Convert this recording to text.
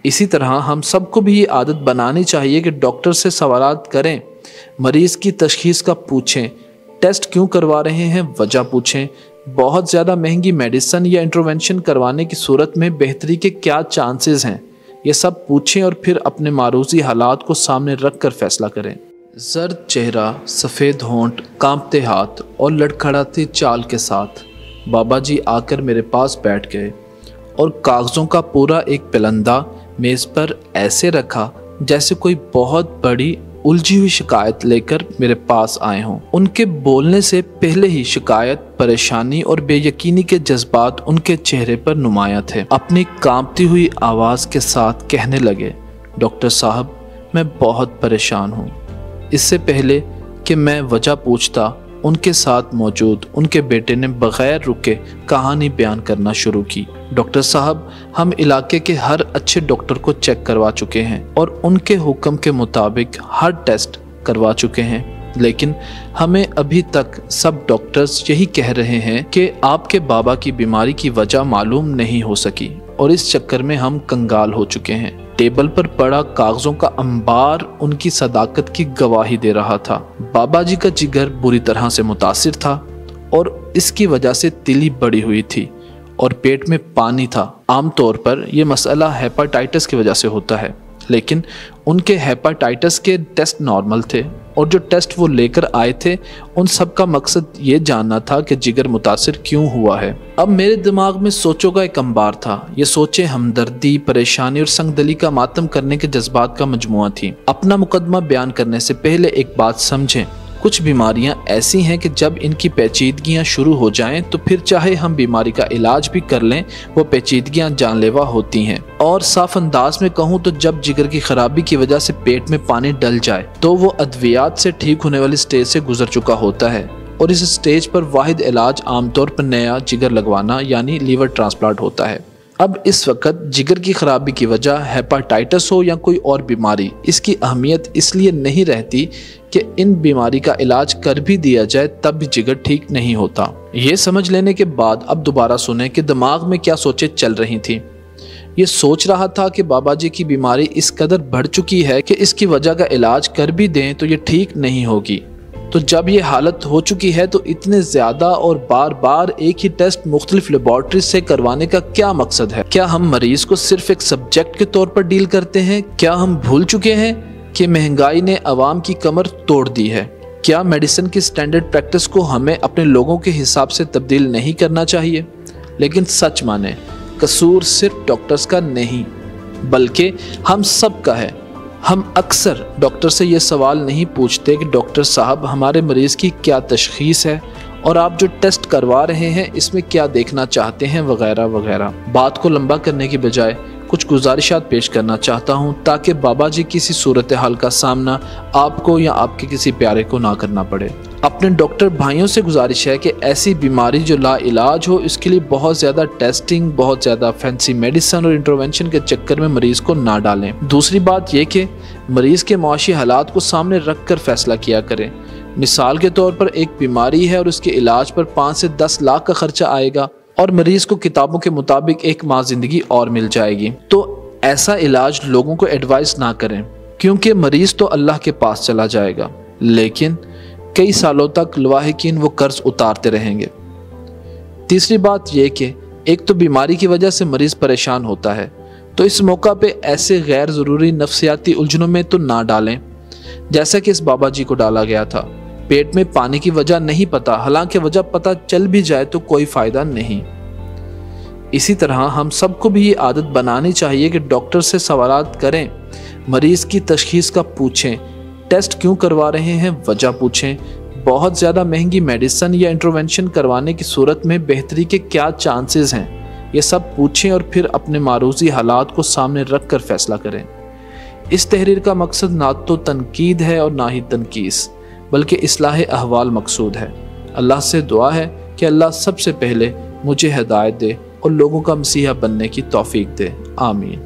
इसी तरह हम सबको भी ये आदत बनानी चाहिए कि डॉक्टर से सवालात करें, मरीज़ की तशखीस का पूछें, टेस्ट क्यों करवा रहे हैं वजह पूछें, बहुत ज़्यादा महंगी मेडिसिन या इंटरवेंशन करवाने की सूरत में बेहतरी के क्या चांसेस हैं, ये सब पूछें और फिर अपने मारूजी हालात को सामने रख कर फैसला करें। जर्द चेहरा, सफ़ेद होंठ, कांपते हाथ और लड़खड़ाती चाल के साथ बाबा जी आकर मेरे पास बैठ गए और कागज़ों का पूरा एक पिलंदा मेज़ पर ऐसे रखा जैसे कोई बहुत बड़ी उलझी हुई शिकायत लेकर मेरे पास आए हों। उनके बोलने से पहले ही शिकायत, परेशानी और बेयकीनी के जज्बात उनके चेहरे पर नुमायां थे। अपनी कांपती हुई आवाज़ के साथ कहने लगे, डॉक्टर साहब मैं बहुत परेशान हूँ। इससे पहले कि मैं वजह पूछता, उनके साथ मौजूद उनके बेटे ने बग़ैर रुके कहानी बयान करना शुरू की। डॉक्टर साहब, हम इलाके के हर अच्छे डॉक्टर को चेक करवा चुके हैं और उनके हुक्म के मुताबिक हर टेस्ट करवा चुके हैं, लेकिन हमें अभी तक सब डॉक्टर्स यही कह रहे हैं कि आपके बाबा की बीमारी की वजह मालूम नहीं हो सकी और इस चक्कर में हम कंगाल हो चुके हैं। टेबल पर पड़ा कागजों का अंबार उनकी सदाकत की गवाही दे रहा था। बाबा जी का जिगर बुरी तरह से मुतासिर था और इसकी वजह से तिली बड़ी हुई थी और पेट में पानी था। आमतौर पर यह मसला हेपाटाइटिस की वजह से होता है, लेकिन उनके हेपाटाइटिस के टेस्ट नॉर्मल थे और जो टेस्ट वो लेकर आए थे उन सब का मकसद ये जानना था कि जिगर मुतासिर क्यों हुआ है। अब मेरे दिमाग में सोचों का एक अंबार था। ये सोचें हमदर्दी, परेशानी और संगदली का मातम करने के जज्बात का मजमुआ थी। अपना मुकदमा बयान करने से पहले एक बात समझें, कुछ बीमारियां ऐसी हैं कि जब इनकी पेचीदगियां शुरू हो जाएं तो फिर चाहे हम बीमारी का इलाज भी कर लें, वो पेचीदगियां जानलेवा होती हैं। और साफ अंदाज में कहूँ तो जब जिगर की खराबी की वजह से पेट में पानी डल जाए तो वो अद्वियात से ठीक होने वाली स्टेज से गुजर चुका होता है और इस स्टेज पर वाहिद इलाज आमतौर पर नया जिगर लगवाना यानी लीवर ट्रांसप्लांट होता है। अब इस वक्त जिगर की खराबी की वजह हेपाटाइटिस हो या कोई और बीमारी, इसकी अहमियत इसलिए नहीं रहती कि इन बीमारी का इलाज कर भी दिया जाए तब भी जिगर ठीक नहीं होता। ये समझ लेने के बाद अब दोबारा सुने कि दिमाग में क्या सोचें चल रही थी। ये सोच रहा था कि बाबा जी की बीमारी इस कदर बढ़ चुकी है कि इसकी वजह का इलाज कर भी दें तो ये ठीक नहीं होगी। तो जब ये हालत हो चुकी है तो इतने ज़्यादा और बार बार एक ही टेस्ट मुख्तलिफ लेबॉर्ट्री से करवाने का क्या मकसद है? क्या हम मरीज़ को सिर्फ एक सब्जेक्ट के तौर पर डील करते हैं? क्या हम भूल चुके हैं कि महंगाई ने अवाम की कमर तोड़ दी है? क्या मेडिसिन की स्टैंडर्ड प्रैक्टिस को हमें अपने लोगों के हिसाब से तब्दील नहीं करना चाहिए? लेकिन सच माने, कसूर सिर्फ डॉक्टर्स का नहीं बल्कि हम सब का है। हम अक्सर डॉक्टर से ये सवाल नहीं पूछते कि डॉक्टर साहब हमारे मरीज़ की क्या तशख़ीस है और आप जो टेस्ट करवा रहे हैं इसमें क्या देखना चाहते हैं वगैरह वगैरह। बात को लंबा करने की बजाय कुछ गुजारिशात पेश करना चाहता हूं ताकि बाबा जी किसी सूरत हाल का सामना आपको या आपके किसी प्यारे को ना करना पड़े। अपने डॉक्टर भाइयों से गुजारिश है कि ऐसी बीमारी जो ला इलाज हो इसके लिए बहुत ज़्यादा टेस्टिंग, बहुत ज़्यादा फैंसी मेडिसिन और इंटरवेंशन के चक्कर में मरीज़ को ना डालें। दूसरी बात यह कि मरीज़ के मुआशी हालात को सामने रख कर फैसला किया करें। मिसाल के तौर पर एक बीमारी है और उसके इलाज पर 5 से 10 लाख का खर्चा आएगा और मरीज़ को किताबों के मुताबिक 1 माह ज़िंदगी और मिल जाएगी, तो ऐसा इलाज लोगों को एडवाइस ना करें क्योंकि मरीज़ तो अल्लाह के पास चला जाएगा लेकिन कई सालों तक लवाहिकीन वो कर्ज उतारते रहेंगे। तीसरी बात यह कि एक तो बीमारी की वजह से मरीज़ परेशान होता है, तो इस मौका पे ऐसे गैर ज़रूरी नफ्सियाती उलझनों में तो ना डालें जैसा कि इस बाबा जी को डाला गया था। पेट में पानी की वजह नहीं पता, हालांकि वजह पता चल भी जाए तो कोई फ़ायदा नहीं। इसी तरह हम सबको भी ये आदत बनानी चाहिए कि डॉक्टर से सवालात करें, मरीज़ की तशखीस का पूछें, टेस्ट क्यों करवा रहे हैं वजह पूछें, बहुत ज़्यादा महंगी मेडिसिन या इंटरवेंशन करवाने की सूरत में बेहतरी के क्या चांसेस हैं, ये सब पूछें और फिर अपने मारूजी हालात को सामने रख कर फैसला करें। इस तहरीर का मकसद ना तो तनकीद है और ना ही तनकीस, बल्कि इस्लाह अहवाल मकसूद है। अल्लाह से दुआ है कि अल्लाह सबसे पहले मुझे हिदायत दे और लोगों का मसीहा बनने की तौफीक दे। आमीन।